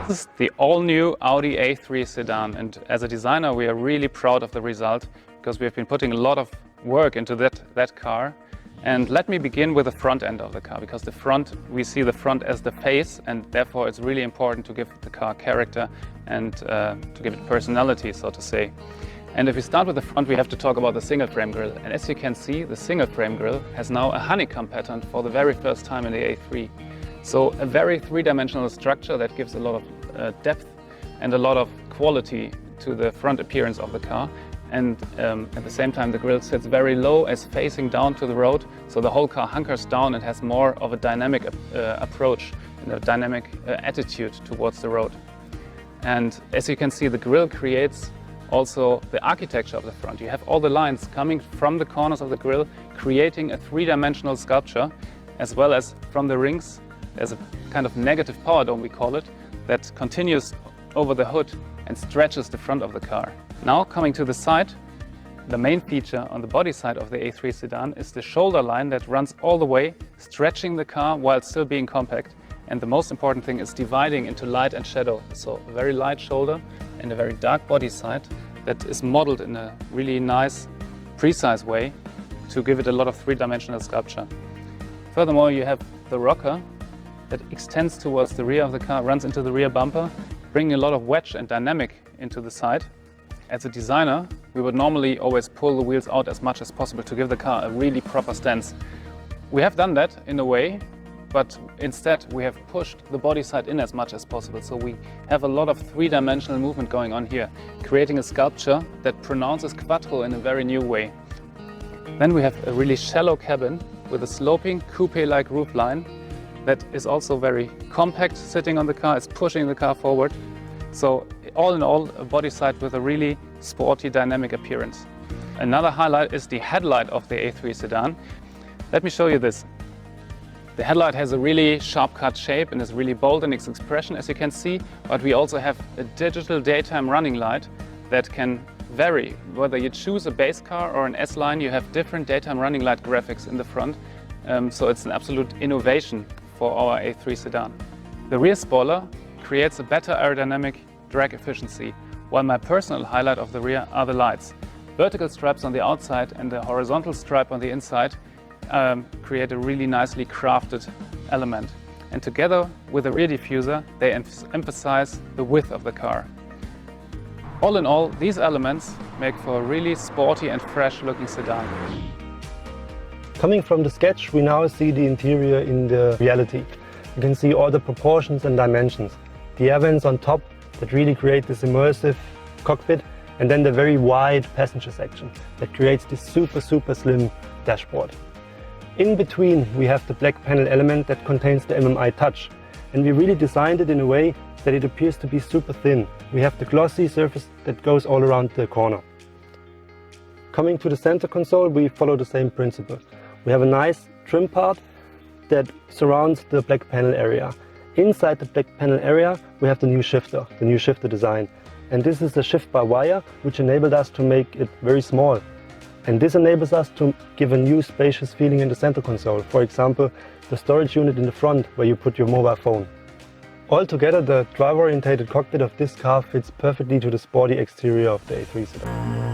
This is the all-new Audi A3 sedan, and as a designer we are really proud of the result because we have been putting a lot of work into that car. And let me begin with the front end of the car, because we see the front as the face, and therefore it's really important to give the car character and to give it personality, so to say. And if we start with the front, we have to talk about the single frame grille. And as you can see, the single frame grille has now a honeycomb pattern for the very first time in the A3. So a very three-dimensional structure that gives a lot of depth and a lot of quality to the front appearance of the car. And at the same time, the grille sits very low as facing down to the road, so the whole car hunkers down and has more of a dynamic approach and a dynamic attitude towards the road. And as you can see, the grille creates also the architecture of the front. You have all the lines coming from the corners of the grille, creating a three-dimensional sculpture, as well as from the rings. There's a kind of negative power dome, we call it, that continues over the hood and stretches the front of the car. Now coming to the side, the main feature on the body side of the A3 sedan is the shoulder line that runs all the way, stretching the car while still being compact. And the most important thing is dividing into light and shadow. So a very light shoulder and a very dark body side that is modeled in a really nice, precise way to give it a lot of three-dimensional sculpture. Furthermore, you have the rocker that extends towards the rear of the car, runs into the rear bumper, bringing a lot of wedge and dynamic into the side. As a designer, we would normally always pull the wheels out as much as possible to give the car a really proper stance. We have done that in a way, but instead we have pushed the body side in as much as possible. So we have a lot of three-dimensional movement going on here, creating a sculpture that pronounces Quattro in a very new way. Then we have a really shallow cabin with a sloping coupe-like roofline that is also very compact sitting on the car, is pushing the car forward. So all in all, a body side with a really sporty, dynamic appearance. Another highlight is the headlight of the A3 sedan. Let me show you this. The headlight has a really sharp-cut shape and is really bold in its expression, as you can see, but we also have a digital daytime running light that can vary. Whether you choose a base car or an S-Line, you have different daytime running light graphics in the front. So it's an absolute innovation for our A3 sedan. The rear spoiler creates a better aerodynamic drag efficiency, while my personal highlight of the rear are the lights. Vertical stripes on the outside and the horizontal stripe on the inside create a really nicely crafted element. And together with the rear diffuser, they emphasize the width of the car. All in all, these elements make for a really sporty and fresh looking sedan. Coming from the sketch, we now see the interior in the reality. You can see all the proportions and dimensions. The air vents on top that really create this immersive cockpit, and then the very wide passenger section that creates this super slim dashboard. In between we have the black panel element that contains the MMI touch, and we really designed it in a way that it appears to be super thin. We have the glossy surface that goes all around the corner. Coming to the center console, we follow the same principle. We have a nice trim part that surrounds the black panel area. Inside the black panel area we have the new shifter design. And this is a shift by wire, which enabled us to make it very small. And this enables us to give a new spacious feeling in the center console. For example, the storage unit in the front where you put your mobile phone. Altogether, the driver-oriented cockpit of this car fits perfectly to the sporty exterior of the A3 sedan.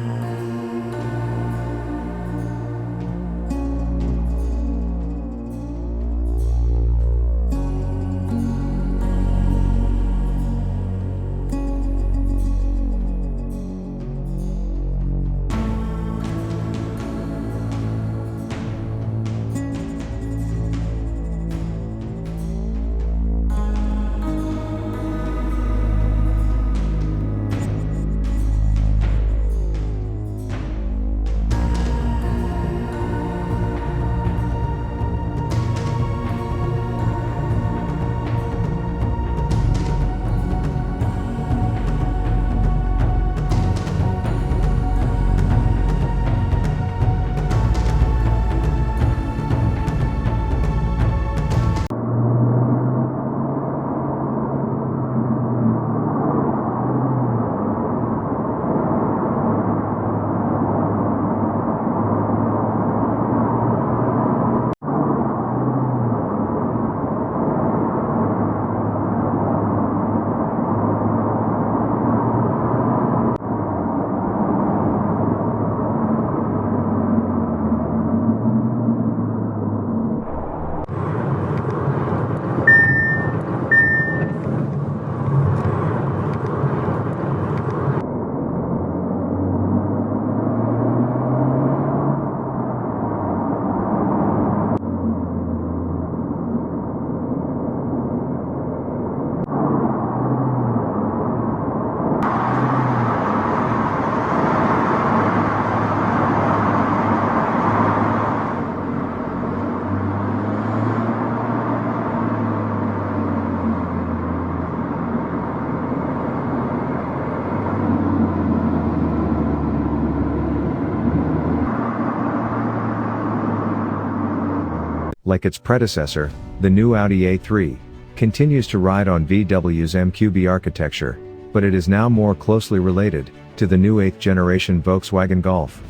like its predecessor, the new Audi A3, continues to ride on VW's MQB architecture, but it is now more closely related to the new 8th generation Volkswagen Golf.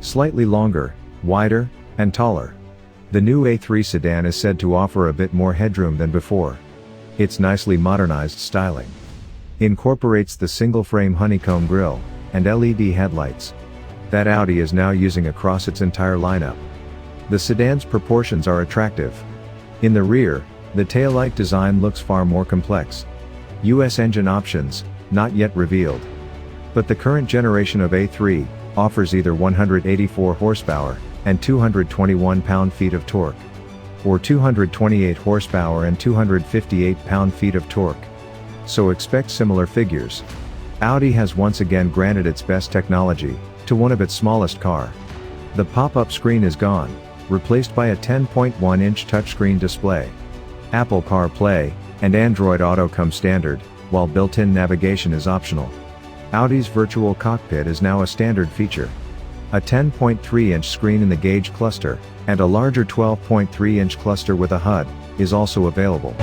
Slightly longer, wider, and taller. The new A3 sedan is said to offer a bit more headroom than before. Its nicely modernized styling incorporates the single-frame honeycomb grille and LED headlights that Audi is now using across its entire lineup. The sedan's proportions are attractive. In the rear, the taillight design looks far more complex. US engine options, not yet revealed. But the current generation of A3 offers either 184 horsepower and 221 pound-feet of torque, or 228 horsepower and 258 pound-feet of torque. So expect similar figures. Audi has once again granted its best technology to one of its smallest car. The pop-up screen is gone, replaced by a 10.1-inch touchscreen display. Apple CarPlay and Android Auto come standard, while built-in navigation is optional. Audi's virtual cockpit is now a standard feature. A 10.3-inch screen in the gauge cluster, and a larger 12.3-inch cluster with a HUD, is also available.